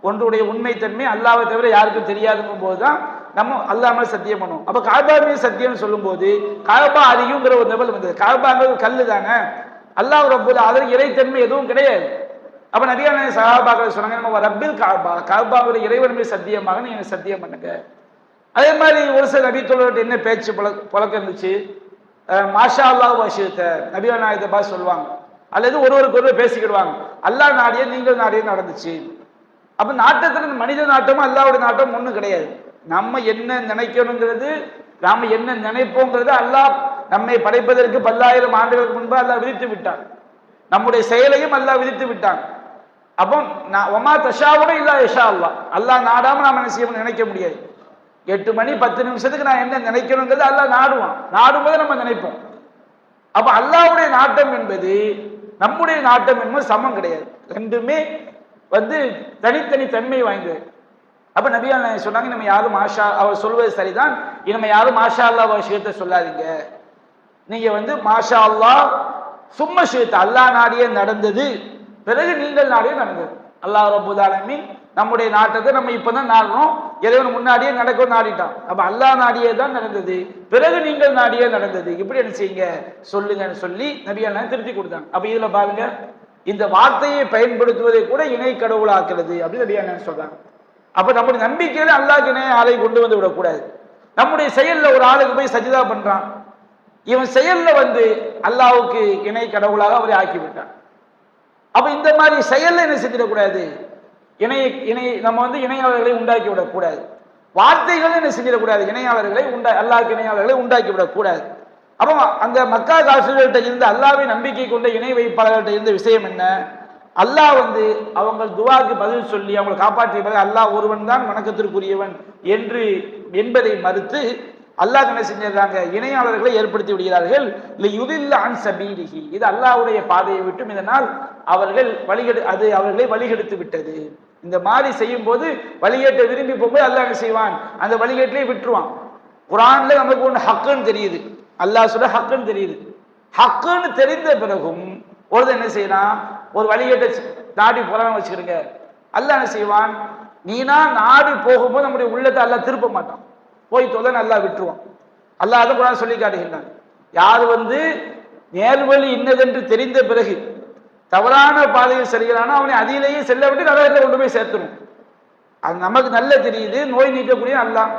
ஒன்றுடைய உண்மைத்தன்மை அல்லாஹ்வை தவிர யாருக்கும் தெரியாதுங்கும் போதுதான் நம்ம அல்லாஹ் மேல சத்தியம் பண்ணுவோம். அப்ப காபா மீது சத்தியம் சொல்லும் போது காபா அறியுங்கிற ஒரு லெவல் வந்தது. காபாங்கிறது கல்லு தானே, அல்லாஹ் ரப்பல் ஆலமீன் இறைத்தன்மை எதுவும் கிடையாது. அப்ப நபிகள் சஹாபாக்கள் சொன்னாங்க, நம்ம ரப்பில் காபா, காபாவுடைய இறைவன் மீது சத்தியமாக நீங்க சத்தியம் பண்ணுங்க. அதே மாதிரி ஒரு சில நபி தோழர்கிட்ட என்ன பேச்சு பழக்கம் இருந்துச்சு, மாஷா அல்லாஹ் வஷித்த, நபிகள் நாயகத்தை பார்த்து சொல்லுவாங்க, அல்லது ஒருவருக்கு ஒருவர் பேசிக்கிடுவாங்க, அல்லாஹ் நாடிய நீங்கள் நாடிய நடந்துச்சு. அப்ப நாட்டத்துல மனித நாட்டமும் அல்லாஹ்வுடைய நாட்டம் ஒண்ணும் கிடையாது. நம்ம என்ன நினைக்கணுங்கிறது, நாம என்ன நினைப்போங்கிறது அல்லாஹ் நம்மை படைப்பதற்கு 10,000 ஆண்டுகளுக்கு முன்பு அல்லாஹ் விதித்து விட்டான். நம்முடைய செயலையும் அல்லாஹ் விதித்து விட்டான். அப்போ ஒமா தஷாவுட இல்லா இஷா அல்லாஹ், அல்லாஹ் நாடாம நாம என்ன செய்ய நினைக்க முடியாது. 8 மணி 10 நிமிஷத்துக்கு நான் என்ன நினைக்கணுங்கிறது அல்லாஹ் நாடுவான், நாடும்போது நம்ம நினைப்போம். அப்ப அல்லாஹ்வுடைய நாட்டம் என்பது நம்முடைய நாட்டம் என்பது சமம் கிடையாது, ரெண்டுமே வந்து தனித்தனி தன்மை வாய்ந்தது. அப்ப நபிகள் சொன்னாங்க, நம்ம யாரும் மாஷா, அவர் சொல்வது சரிதான், நம்ம யாரும் மாஷா அல்லாஹ் விஷயத்தை சொல்லாதீங்க, நீங்க வந்து மாஷா அல்லாஹ் சும்மா ஷியத், அல்லாஹ் நாடியே நடந்தது, பிறகு நீங்கள் நாடியே நடந்தது. அல்லாஹ் ரப்பல் ஆலமீன் நம்முடைய நாட்டத்தை நம்ம இப்பதான் நாடுறோம், இறைவன் முன்னாடியே நடக்கும் நாடிட்டான். அப்ப அல்லாஹ் நாடியே தான் நடந்தது, பிறகு நீங்கள் நாடியே நடந்தது, இப்படி என்ன செய்யுங்க சொல்லுங்கன்னு சொல்லி நபிகள் திருத்தி கொடுத்தாங்க. அப்ப இதுல பாருங்க, இந்த வார்த்தையை பயன்படுத்துவதை கூட இணை கடவுளாக்குறது அப்படின்னு நபிகள் சொல்றாங்க. அப்ப நம்முடைய நம்பிக்கையில அல்லாஹ்க்கு இணை ஆளை கொண்டு வந்து விடக்கூடாது. நம்முடைய செயல்ல ஒரு ஆளுக்கு போய் சஜிதா பண்றான், இவன் செயல்ல வந்து அல்லாஹ்வுக்கு இணை கடவுளாக அவரை ஆக்கி விட்டான். அப்ப இந்த மாதிரி செயல்ல என்ன செஞ்சிடக்கூடாது, நம்ம வந்து இணையாளர்களை உண்டாக்கி விடக்கூடாது. வார்த்தைகள் என்ன செஞ்சிடக்கூடாது, இணையாளர்களை அல்லாஹ்க்கு இணையாளர்களை உண்டாக்கி விடக்கூடாது. அப்போ அந்த மக்கா காஃபிர்கள்ட்ட இருந்து அல்லாஹ்வை நம்பிக்கை கொண்ட இணை வைப்பாளர்கள்ட்ட இருந்த விஷயம் என்ன, அல்லாஹ் வந்து அவங்க துவாக்கு பதில் சொல்லி அவங்களை காப்பாற்றிய பிறகு அல்லாஹ் ஒருவன் தான் வணக்கத்திற்குரியவன் என்பதை மறுத்து அல்லாஹ் என்ன செஞ்சிடறாங்க, இணையாளர்களை ஏற்படுத்தி விடுகிறார்கள். லியுதில்ல அன் சபீலிஹி, இது அல்லாஹ்வுடைய பாதையை விட்டும் இதனால் அவர்கள் அவர்களை வழிகெடுத்து விட்டது. இந்த மாதிரி செய்யும் போது வழிகேட்டை விரும்பி போகும்போது அல்லாஹ் என்ன செய்வான், அந்த வழிகேட்டிலே விட்டுருவான். குர்ஆன்ல நமக்கு ஒன்று ஹக்குன்னு தெரியுது, அல்லாஹ் சொல்ல ஹக்குன்னு தெரியுது. ஹக்குன்னு தெரிந்த பிறகும் ஒருத்தர் என்ன செய்யறான், ஒரு வழிகேட்டை நாடி போறான்னு வச்சுக்கிறீங்க, அல்லாஹ் என்ன செய்வான், நீனா நாடி போகும்போது நம்முடைய உள்ளத்தை அல்லாஹ் திருப்ப மாட்டான், போய் தொலை நல்லா விட்டுருவான். அல்லாஹ் அதை குர்ஆன் சொல்லி காட்டுகின்றான். யார் நேர்வழி இன்னதென்று தெரிந்த பிறகு தவறான பாதையில் செல்கிறானோ அவனை அதிலேயே செல்ல விட்டு நரகத்தில் கொண்டு போய் சேர்த்துடும். அது நமக்கு நல்ல தெரியுது, நோய் நீக்கக்கூடிய அல்லாஹ்.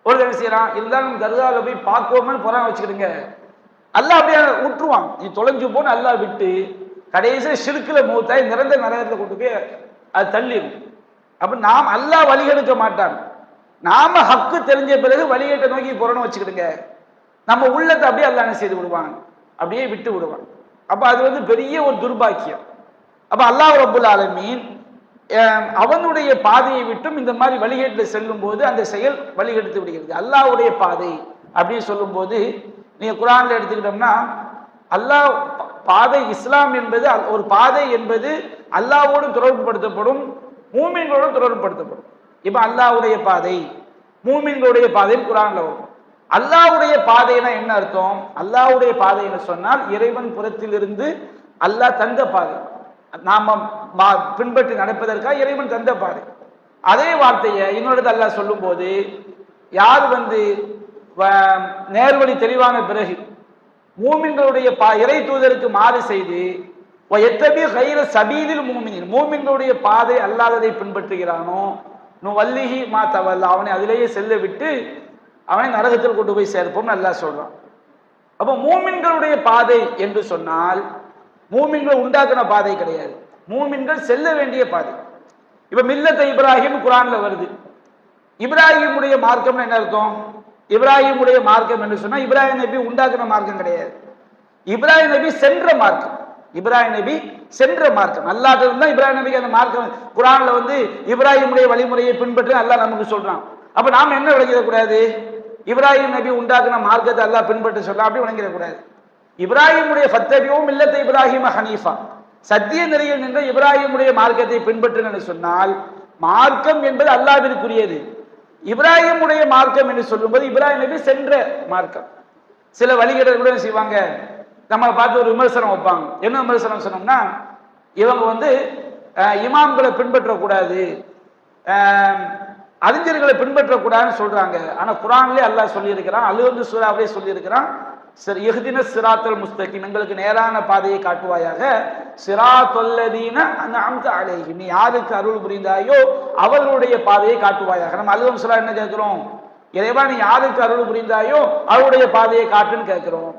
ஒரு என்ன செய்யறான், இருந்தாலும் தர்காவில் போய் பார்க்கோம்னு போறான் வச்சுக்கிடுங்க, அல்லாஹ் அப்படியே விட்டுருவான். நீ தொலைஞ்சு போன்னு அல்லாஹ் விட்டு கடைசியில் ஷிர்க்குல மூத்தாய் நிரந்தர நரகத்தில் கொண்டு போய் அது தள்ளிடும். அப்ப நாம் அல்லாஹ் வழிகெடுக்க மாட்டான், நாம ஹக்கு தெரிஞ்ச பிறகு வழிகேட்டை நோக்கி போறோம்னு வச்சுக்கிடுங்க, நம்ம உள்ளத்தை அப்படியே அல்லாஹ் என்ன செய்து விடுவான், அப்படியே விட்டு விடுவான். அப்ப அது பெரிய ஒரு துர்பாக்கியம். அப்ப அல்லாஹ் ரப்புல் ஆலமீன் அவனுடைய பாதையை விட்டும் இந்த மாதிரி வழிகேட்டில் செல்லும் போது அந்த செயல் வழிகெடுத்து விடுகிறது. அல்லாஹ்வுடைய பாதை அப்படின்னு சொல்லும் போது நீங்க குர்ஆன்ல எடுத்துக்கிட்டோம்னா, அல்லாஹ் பாதை இஸ்லாம் என்பது ஒரு பாதை என்பது அல்லாஹ்வோடு தொடர்புபடுத்தப்படும், மூமின்களோடு தொடர்புபடுத்தப்படும். இப்ப அல்லாஹ்வுடைய பாதை மூமின்களுடைய பாதைன்னு குர்ஆன்ல வரும். அல்லாஹ்வுடைய பாதைனா என்ன அர்த்தம், அல்லாஹ்வுடைய பாதைன்னு சொன்னால் இறைவன் புறத்திலிருந்து அல்லாஹ் தந்த பாதை, நாம பின்பற்றி நடப்பதற்காக இறைவன் தந்த பாதை. அதே வார்த்தையை இன்னொரு அல்லாஹ் சொல்லும் போது, யார் நேர்வழி தெளிவான பிறகு மூமின்களுடைய இறை தூதருக்கு மாறு செய்து எத்தபி கைர சபீலில் மூமினின், மூமின்களுடைய பாதை அல்லாததை பின்பற்றுகிறானோ வல்லிஹி மா தவல்லா, அவனை அதிலேயே செல்ல விட்டு அவனை நரகத்தில் கொண்டு போய் சேர்ப்போம் அல்லாஹ் சொல்றான். அப்போ மூமின்களுடைய பாதை என்று சொன்னால் மூமின்கள் உண்டாக்குன பாதை கிடையாது, மூமின்கள் செல்ல வேண்டிய பாதை. இப்ப மில்லத்தை இப்ராஹிம் குர்ஆன்ல வருது. இப்ராஹிமுடைய மார்க்கம் என்ன அர்த்தம், இப்ராஹிமுடைய மார்க்கம் என்று சொன்னா இப்ராஹிம் நபி உண்டாக்குன மார்க்கம் கிடையாது, இப்ராஹிம் நபி சென்ற மார்க்கம். இப்ராஹிம் நபி சென்ற மார்க்கம், அல்லாஹ் இருந்தா இப்ராஹிம் நபிக்கு அந்த மார்க்கம் குர்ஆன்ல இப்ராஹிமுடைய வழிமுறையை பின்பற்றி அல்லாஹ் நமக்கு சொல்றான். அப்ப நாம என்ன விளங்கிடக்கூடாது, இப்ராஹிம் நபி உண்டாக்குன மார்க்கத்தை அல்லாஹ் பின்பற்ற சொல்ல அப்படி விளங்கிடக்கூடாது. இப்ராஹிமுடைய ஃபத்தபியும் இல்லத்தை இப்ராஹிம ஹனீஃபா, சத்திய நெறியில் நின்ற இப்ராஹிமுடைய மார்க்கத்தை பின்பற்றுங்க சொன்னால் மார்க்கம் என்பது அல்லாஹ்விற்குரியது. இப்ராஹிமுடைய மார்க்கம் என்று சொல்லும்போது இப்ராஹிம் நபி சென்ற மார்க்கம். சில வழிகேடர்கள் கூட செய்வாங்க, நம்ம பார்த்து ஒரு விமர்சனம் வைப்பாங்க. என்ன விமர்சனம் சொன்னோம்னா, இவங்க இமாம்களை பின்பற்றக்கூடாது, அறிஞர்களை பின்பற்றக்கூடாதுன்னு சொல்றாங்க. ஆனா குர்ஆன்லயே அல்லாஹ் சொல்லி இருக்கிறான், அல் சூராவிலே சொல்லி இருக்கிறான், இஹ்தின சிராத்தல் முஸ்தகீம், எங்களுக்கு நேரான பாதையை காட்டுவாயாக, சிராத்தல்லதீன அன்அம்த அலைஹிம், நீ யாருக்கு அருள் புரிந்தாயோ அவர்களுடைய பாதையை காட்டுவாயாக. நம்ம அல் சூரா என்ன கேட்கிறோம், இறைவா நீ யாருக்கு அருள் புரிந்தாயோ அவருடைய பாதையை காட்டுன்னு கேட்கிறோம்.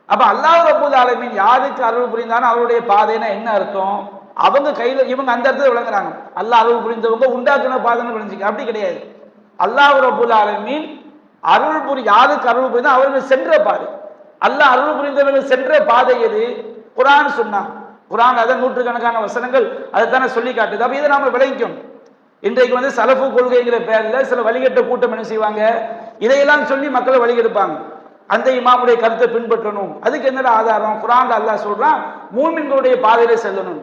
அப்ப அல்லாஹ் ரப்பல் ஆலமீன் யாருக்கு அருள் புரிந்தானோ அவருடைய பாதைன்னா என்ன அர்த்தம், அவங்க கையில இவங்க அந்த இடத்துல விளங்குறாங்க, அல்லாஹ் அருள் புரிந்தவங்க உண்டாக்குன பாதைன்னு விளங்கிக்க, அப்படி கிடையாது. அல்லாஹ் ரப்பல் ஆலமீன் யாருக்கு அருள் புரிந்தா அவர்கள் சென்ற பாதை, அல்லாஹ் அருள் புரிந்தவர்கள் சென்ற பாதை எது, குர்ஆன் சொன்னான். குர்ஆன் அதான் நூற்றுக்கணக்கான வசனங்கள் அதைத்தானே சொல்லி காட்டுது. அப்ப இதை நாம விளங்கிக்கணும். இன்றைக்கு சலஃபு கொள்கைங்கிற பேர்ல சில வழிகட்ட கூட்டம் என்ன செய்வாங்க, இதையெல்லாம் சொல்லி மக்களை வழிகெடுப்பாங்க. அந்த இமாமுடைய கருத்தை பின்பற்றணும், அதுக்கு என்ன ஆதாரம், குர்ஆன்ல அல்லாஹ் சொல்றான் மூமின்களுடைய பாதையில செல்லணும்.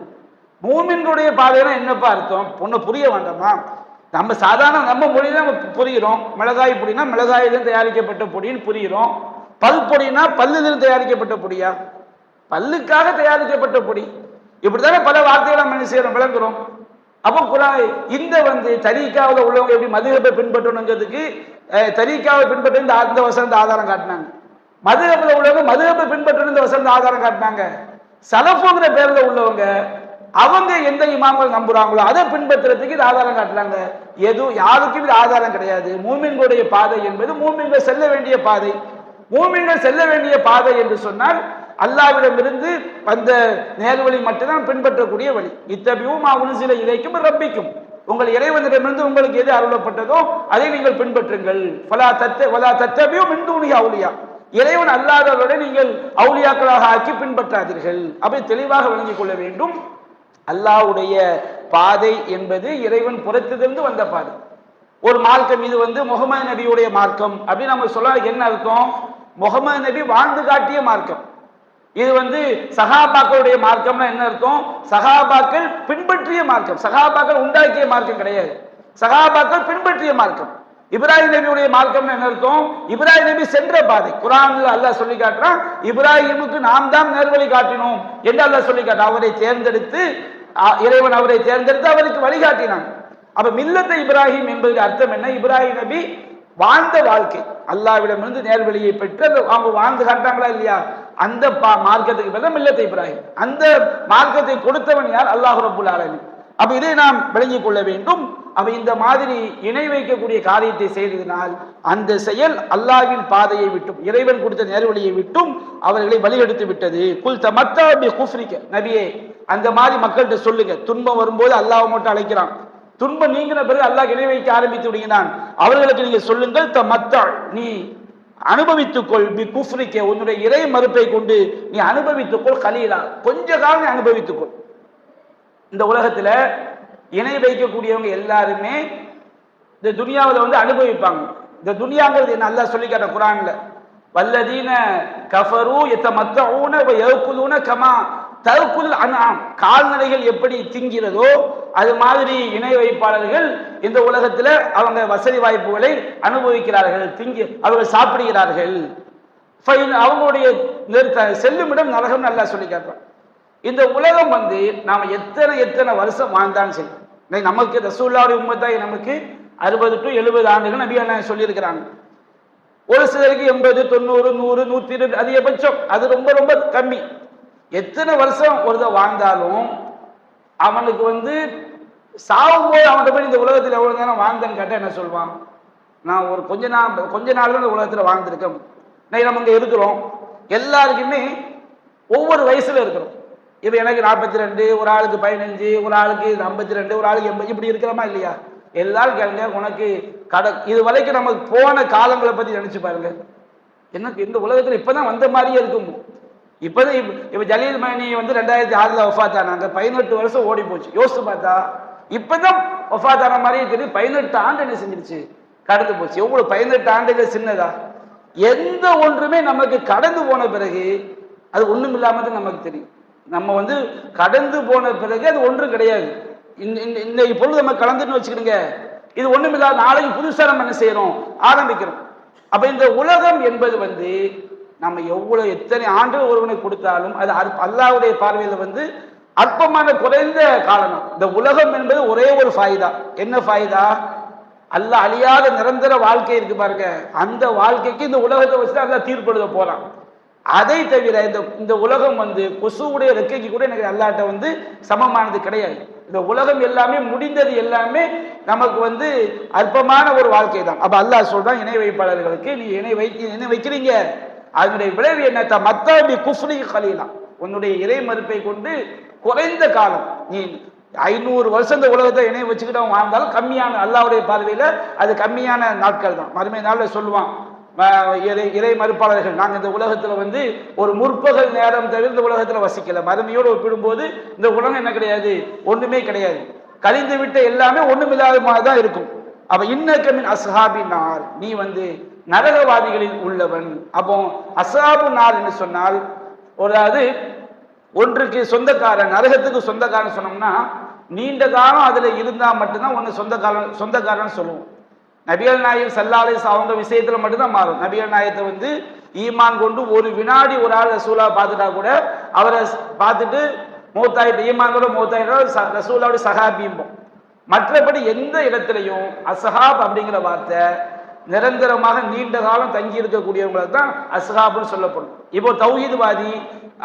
மூமின்களுடைய பாதைனா என்னப்பா அர்த்தம், பொண்ணு புரிய வேண்டாமா, நம்ம சாதாரண நம்ம மொழியில நம்ம புரிகிறோம், மிளகாய் பொடினா மிளகாயிலிருந்து தயாரிக்கப்பட்ட பொடின்னு புரிகிறோம், பல் பொடினா பல்லிலிருந்து தயாரிக்கப்பட்ட பொடியா, பல்லுக்காக தயாரிக்கப்பட்ட பொடி, இப்படித்தானே பல வார்த்தைகளை நம்ம செய்யறோம் விளங்குறோம். அப்போ இந்த தரீக்காவில் உள்ளவங்க எப்படி மதுஹபை பின்பற்றணுங்கிறதுக்கு தரீக்காவை பின்பற்ற இந்த வசனத்தை ஆதாரம் காட்டினாங்க, மதுஹபில் உள்ளவங்க மதுஹபை பின்பற்றணும் இந்த வசனத்தை ஆதாரம் காட்டினாங்க. சலஃபுங்கிற பேர்ல உள்ளவங்க அவங்க எந்த இமாம்கள் நம்புறாங்களோ அதை பின்பற்றுறதுக்கு இது ஆதாரம் காட்டுறாங்க. யாருக்கும் இது ஆதாரம் கிடையாது. மூமின்களுடைய பாதை என்பது மூமின்கள் செல்ல வேண்டிய பாதை. மூமின்கள் செல்ல வேண்டிய பாதை என்று சொன்னால் அல்லாஹ்விடமிருந்து அந்த நேர்வழி மட்டும்தான் பின்பற்றக்கூடிய வழி. இத்தபியூ மா உன்சில இலைக்கும் ரப்பிக்கும், உங்கள் இறைவனிடமிருந்து உங்களுக்கு எது அருளப்பட்டதோ அதை நீங்கள் பின்பற்றுங்கள். வலா தத்தபியூ மின் தூனிஹி அவுலியா, இறைவன் அல்லாதவரை நீங்கள் அவுலியாக்களாக ஆக்கி பின்பற்றாதீர்கள். அப்படி தெளிவாக விளங்கிக் கொள்ள வேண்டும். அல்லாஹ்வுடைய பாதை என்பது இறைவன் புறத்திலிருந்து வந்த பாதை. ஒரு மார்க்கம் இது முகமது நபியுடைய மார்க்கம் அப்படின்னு நம்ம சொல்ல என்ன அர்த்தம்? முகமது நபி வாழ்ந்து காட்டிய மார்க்கம். இது சஹாபாக்களுடைய மார்க்கம்னா என்ன அர்த்தம்? சஹாபாக்கள் பின்பற்றிய மார்க்கம். சஹாபாக்கள் உண்டாக்கிய மார்க்கம் கிடையாது, சஹாபாக்கள் பின்பற்றிய மார்க்கம். இப்ராஹிம் நபியுடைய மார்க்கம் என்ன அர்த்தம்? இப்ராஹிம் நபி சென்ற பாதை. குர்ஆன்ல அல்லாஹ் சொல்லி காட்டுறான், இப்ராஹிமுக்கு நாம் தான் நேர்வழி காட்டினோம் என்று அல்லாஹ் சொல்லி காட்டுறான். அவரை தேர்ந்தெடுத்து, இறைவன் அவரை தேர்ந்தெடுத்து அவருக்கு வழிகாட்டினான். அப்ப மில்லத்தை இப்ராஹிம் என்பது அர்த்தம் என்ன? இப்ராஹிம் நபி வாழ்ந்த வாழ்க்கை, அல்லாஹ்விடமிருந்து நேர்வழியை பெற்று அவங்க வாழ்ந்து காட்டாங்களா இல்லையா, அந்த மார்க்கத்துக்கு பேர் மில்லத்தை இப்ராஹிம். அந்த மார்க்கத்தை கொடுத்தவன் யார்? அல்லாஹ் ரப்புல் ஆலமீன். அப்ப இதை நாம் விளங்கிக் கொள்ள வேண்டும். அப்ப இந்த மாதிரி இணை வைக்கக்கூடிய காரியத்தை செய்ததினால் அந்த செயல் அல்லாஹ்வின் பாதையை விட்டும், இறைவன் கொடுத்த நேர்வழியை விட்டும் அவர்களை வழிகெடுத்து விட்டது. குல் தமத்தா பி குஃப்ரிக, நபியே அந்த மாதிரி மக்கள்கிட்ட சொல்லுங்க. துன்பம் வரும்போது அல்லாஹ் மட்டும் அழைக்கிறான், துன்பம் நீங்கின பிறகு அல்லாஹ் இணை வைக்க ஆரம்பித்து விடுகிறான். அவர்களுக்கு நீங்க சொல்லுங்கள், தமத்தா நீ அனுபவித்துக்கொள், பி குஃப்ரிக உன்னுடைய இறை மறுப்பை கொண்டு நீ அனுபவித்துக்கொள், கலீலா கொஞ்ச காலம் நீ அனுபவித்துக்கொள். இந்த உலகத்துல இணை வைக்கக்கூடியவங்க எல்லாருமே இந்த துனியாவில் அனுபவிப்பாங்க. இந்த துனியாங்கிறது என்ன அல்லாஹ் சொல்லி காட்ட குர்ஆன்ல, வல்லதீன கஃபரு யதமத்தஊன வ யஅகுலூன கமா தஅகுல் அன்ஆம், கால்நடைகள் எப்படி திங்கிறதோ அது மாதிரி இணை வைப்பாளர்கள் இந்த உலகத்துல அவங்க வசதி வாய்ப்புகளை அனுபவிக்கிறார்கள், அவர்கள் சாப்பிடுகிறார்கள். அவங்களுடைய செல்லும் இடம் நரகம் அல்லாஹ் சொல்லி காட்டுறான். இந்த உலகம் நாம எத்தனை வருஷம் வாழ்ந்தாலும் சரி, நமக்கு ரசூலுல்லாஹி உம்மத்தாய் நமக்கு 60 to 70 ஆண்டுகள் நபி அல்லாஹ் சொல்லி இருக்கிறாங்க. ஒரு சிலருக்கு 80, 90, 100, 120 அதிகபட்சம், அது ரொம்ப ரொம்ப கம்மி. எத்தனை வருஷம் ஒருத்தர் வாழ்ந்தாலும் அவனுக்கு சாவும்போது அவன்கிட்ட போய் இந்த உலகத்தில் எவ்வளவு நேரம் வாழ்ந்தேன்னு கேட்டா என்ன சொல்வான்? நான் ஒரு கொஞ்ச நாள் தான் இந்த உலகத்தில் வாழ்ந்திருக்கேன். நம்ம இங்க இருக்கிறோம், எல்லாருக்குமே ஒவ்வொரு வயசுல இருக்கிறோம். இப்ப எனக்கு 42, ஒரு ஆளுக்கு 15, ஒரு ஆளுக்கு 52, ஒரு ஆளுக்கு 80, இப்படி இருக்கிறோமா இல்லையா? எல்லாரும் கேளுங்க, உனக்கு இது வரைக்கும் நமக்கு போன காலங்களை பத்தி நினைச்சு பாருங்க. எனக்கு இந்த உலகத்துல இப்பதான் வந்த மாதிரியே இருக்கும். இப்பதான் இப்ப ஜலீல் மணி 2006 வஃபாத் ஆனாங்க, 18 வருஷம் ஓடி போச்சு. யோசிச்சு பார்த்தா இப்பதான் வஃபாத் ஆன மாதிரியே தெரியும். 18 ஆண்டு என்ன செஞ்சிருச்சு, கடந்து போச்சு. எவ்வளவு 18 ஆண்டுகள் சின்னதா? எந்த ஒன்றுமே நமக்கு கடந்து போன பிறகு அது ஒண்ணும் இல்லாம நமக்கு தெரியும். நம்ம கடந்து போன பிறகு அது ஒன்றும் கிடையாது. இன்னைக்கு பொழுது நம்ம கலந்துன்னு வச்சுக்கிடுங்க, இது ஒண்ணும் இல்லாத நாளைக்கு புதுசா நம்ம என்ன செய்யறோம், ஆரம்பிக்கிறோம். அப்ப இந்த உலகம் என்பது நம்ம எத்தனை ஆண்டுகள் ஒருவனுக்கு கொடுத்தாலும் அது அல்லாஹ்வுடைய பார்வையில் அற்பமான குறைந்த காலம். இந்த உலகம் என்பது ஒரே ஒரு ஃபாயிதா. என்ன ஃபாயிதா? அல்லாஹ் அழியாத நிரந்தர வாழ்க்கை இருக்கு பாருங்க, அந்த வாழ்க்கைக்கு இந்த உலகத்தை வச்சு அல்லாஹ் தீர்ப்படுத்த போறான். அதை தவிர இந்த உலகம் கொசுவுடைய ரெக்கைக்கு கூட எனக்கு அல்லாஹ்ட்ட சமமானது கிடையாது. இந்த உலகம் எல்லாமே முடிந்தது, எல்லாமே நமக்கு அற்பமான ஒரு வாழ்க்கை தான். அப்ப அல்லாஹ் சொல்றான், இணை வைப்பாளர்களுக்கு நீ இணை வைக்கிறீங்க, அதனுடைய விளைவு என்ன? மத்தாபி குஃப்ரி கலீலா, உன்னுடைய இறை மறுப்பை கொண்டு குறைந்த காலம், நீ 500 வருஷம் இந்த உலகத்தை இணை வச்சுக்கிட்டு அவன் வாழ்ந்தாலும் கம்மியான, அல்லாஹ்வுடைய பார்வையில அது கம்மியான நாட்கள் தான். மறுமை நாளில் சொல்லுவான் இறை மறுப்பாளர்கள், நாங்கள் இந்த உலகத்துல ஒரு முற்பகல் நேரம் தவிர இந்த உலகத்துல வசிக்கல. மறுமையோடு ஒப்பிடும்போது இந்த உலகம் என்ன கிடையாது, ஒண்ணுமே கிடையாது. கழிந்து விட்ட எல்லாமே ஒண்ணுமில்லாத மாதிரி தான் இருக்கும். அப்ப இன்னக்கமின் அஸ்ஹாபி நார், நீ நரகவாதிகளில் உள்ளவன். அப்போ அஸ்ஹாபு நார் என்று சொன்னால் ஒன்றுக்கு சொந்தக்காரன், நரகத்துக்கு சொந்தக்காரன் சொன்னோம்னா நீண்ட காலம் அதுல இருந்தா மட்டும்தான் ஒன்னு சொந்தக்காரன் சொல்லுவோம். நபிகள் நாயகம் ஸல்லல்லாஹு அலைஹி வஸல்லம் அவங்க விஷயத்துல மட்டும்தான் மாறும். நபிகள் நாயகத்தை ஈமான் கொண்டு ஒரு வினாடி ஒரு ஆள் ரசூலா பார்த்துட்டா கூட அவரை பார்த்துட்டு மூத்தாயிட்டு ஈமானோட மூத்தாயிட்டா ரசூலாவுடைய சஹாபிம்போம். மற்றபடி எந்த இடத்துலையும் அஸ்ஹாப் அப்படிங்கிற வார்த்தை நிரந்தரமாக நீண்ட காலம் தங்கி இருக்கக்கூடியவங்களை தான் அஸ்ஹாப்னு சொல்லப்படும். இப்போ தௌஹீத்வாதி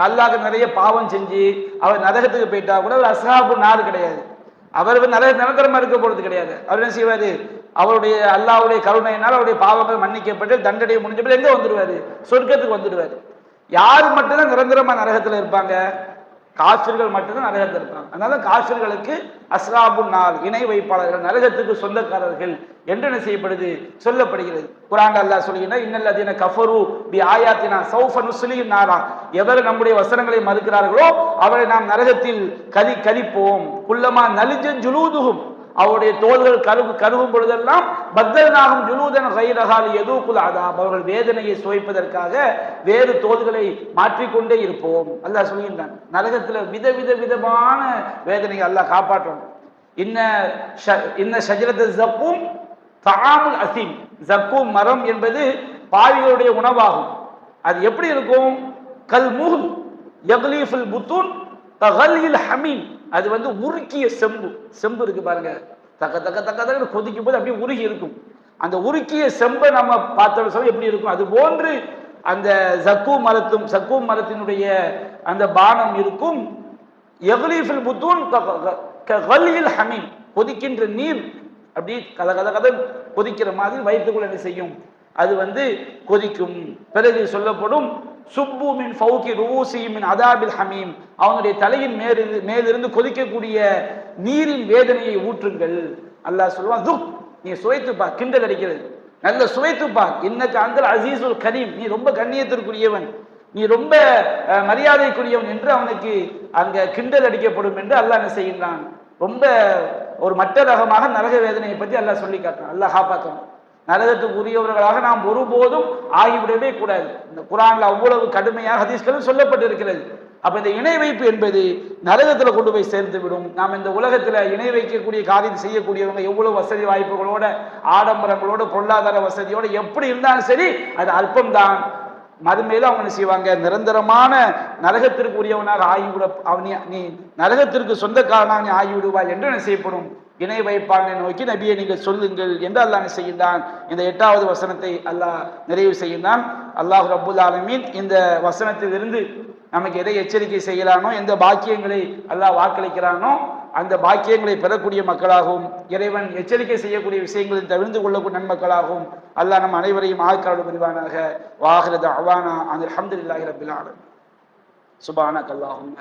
அல்லாஹ்க்கு நிறைய பாவம் செஞ்சு அவர் நரகத்துக்கு போயிட்டா கூட அவர் அஸ்ஹாபு நார் கிடையாது. அவர் நிரந்தரமா இருக்க போறது கிடையாது. அவர் என்ன செய்வாரு, அவருடைய அல்லாஹ்வுடைய கருணையினால் அவருடைய பாவங்கள் மன்னிக்கப்பட்டு தண்டனை முடிஞ்ச பிறகு எங்க வந்துடுவாரு, சொர்க்கத்துக்கு வந்துடுவாரு. யார் மட்டும்தான் நிரந்தரமா நரகத்துல இருப்பாங்க, காஃபிர்கள் மட்டும்தான் நரகத்தில் இருப்பாங்க. அதனால காஃபிர்களுக்கு அஸ்ஹாபு நார், இணை வைப்பாளர்கள், நரகத்துக்கு சொந்தக்காரர்கள் என்று என்ன செய்யப்படுது, சொல்லப்படுகிறது. குர்ஆன்ல அல்லாஹ் சொல்கிறான், இன்னல்லதீன கஃபரு பி ஆயாத்தினா சௌஃப நுஸ்லிஹிம் நாரா, எவர் நம்முடைய வசனங்களை மறுக்கிறார்களோ அவரை நாம் நரகத்தில் கலிப்போம். குல்லமா நலிஜ ஜுலூதுஹும், அவருடைய தோள்கள் கருகும் பொழுதெல்லாம் பத்தல்நாகும் ஜுலூதன் கைரகால் எதூக்குல் அதாப், அவர்கள் வேதனையை சுவைப்பதற்காக வேறு தோள்களை மாற்றிக்கொண்டே இருப்போம். அல்லாஹ் சொல்கின்றான். நரகத்தில் விதமான வேதனையை அல்லாஹ் காப்பாற்றணும். இன்ன ஷஜரத் ஜக்கூம் தஆமுல் அஸீம், ஜக்கூம் மரம் என்பது பாவிகளுடைய உணவாகும். அது எப்படி இருக்கும்? கல் முஹ் யக்லீஃபுல் புத்தூன் ககல்யில் ஹமீம், அது உருக்கிய செம்பு இருக்கு பாருங்க, தக்க தக்க தக்க தக்க கொதிக்கும் போது அப்படியே உருகி இருக்கும். அந்த உருக்கிய செம்பை நம்ம பார்த்தோம் எப்படி இருக்கும், அது போன்று அந்த ஜக்கூம் மரத்தினுடைய அந்த பானம் இருக்கும். யக்லீஃபுல் புத்தூன் ககல்யில் ஹமீம், கொதிக்கின்ற நீர் அப்படி கத கத கத கொதிக்கிற மாதிரி வயிற்றுக்குள்ள என்ன செய்யும், அது கொதிக்கும். பிறகு சொல்லப்படும் சுப்பு மின் ஃபௌகி ரூசி மின் அதாபில் ஹமீம், அவனுடைய தலையின் மேலிருந்து கொதிக்கக்கூடிய நீரின் வேதனையை ஊற்றுங்கள். அல்லாஹ் சொல்லுவான், துக், நீ சுவைத்துப்பா, கிண்டல் அடிக்கிறது, நல்ல சுவைத்துப்பா, இன்னக்க அந்தல் அசீசுல் கரீம், நீ ரொம்ப கண்ணியத்திற்குரியவன், நீ ரொம்ப மரியாதைக்குரியவன் என்று அவனுக்கு அங்க கிண்டல் அடிக்கப்படும் என்று அல்லாஹ் என்ன செய்கின்றான். ரொம்ப ஒரு மற்ற ரகமாக நரக வேதனையை பற்றி அல்லாஹ் சொல்லி காட்டுறான். அல்லாஹ் காப்பாற்றணும். நரகத்துக்கு உரியவர்களாக நாம் ஒருபோதும் ஆகிவிடவே கூடாது. இந்த குர்ஆன்ல அவ்வளவு கடுமையாக ஹதீஸ்களும் சொல்லப்பட்டிருக்கிறது. அப்ப இந்த இணை வைப்பு என்பது நரகத்துல கொண்டு போய் சேர்த்து விடும். நாம் இந்த உலகத்துல இணை வைக்கக்கூடிய காரியம் செய்யக்கூடியவங்க எவ்வளவு வசதி வாய்ப்புகளோட, ஆடம்பரங்களோட, பொருளாதார வசதியோட எப்படி இருந்தாலும் சரி, அது அல்பம்தான். மறுமையில அவங்க என்ன செய்வாங்க, நிரந்தரமான நரகத்திற்கு உரியவனாக ஆகிவிட, நீ நரகத்திற்கு சொந்தக்காரனாக நீ ஆகிவிடுவாய் என்று என்ன செய்யப்படும். இணை வைப்பாளனை நோக்கி நபியை நீங்கள் சொல்லுங்கள் என்று அல்லாஹ் என்ன செய்கின்றான். இந்த 8வது வசனத்தை அல்லாஹ் நிறைவு செய்கின்றான். அல்லாஹ் ரப்புல் ஆலமீன் இந்த வசனத்தில் இருந்து நமக்கு எதை எச்சரிக்கை செய்யலானோ, எந்த பாக்கியங்களை அல்லாஹ் வாக்களிக்கிறானோ அந்த பாக்கியங்களை பெறக்கூடிய மக்களாகவும், இறைவன் எச்சரிக்கை செய்யக்கூடிய விஷயங்களில் தவிர்த்து கொள்ளக்கூடிய நன்மக்களாகவும் அல்லாஹ் நம் அனைவரையும் ஆய்க்காடு புரிவானாக. வாஹிர தஅவானா அல்ஹம்துலில்லாஹி ரப்பில் ஆலமீன். சுப்ஹானக அல்லாஹும்ம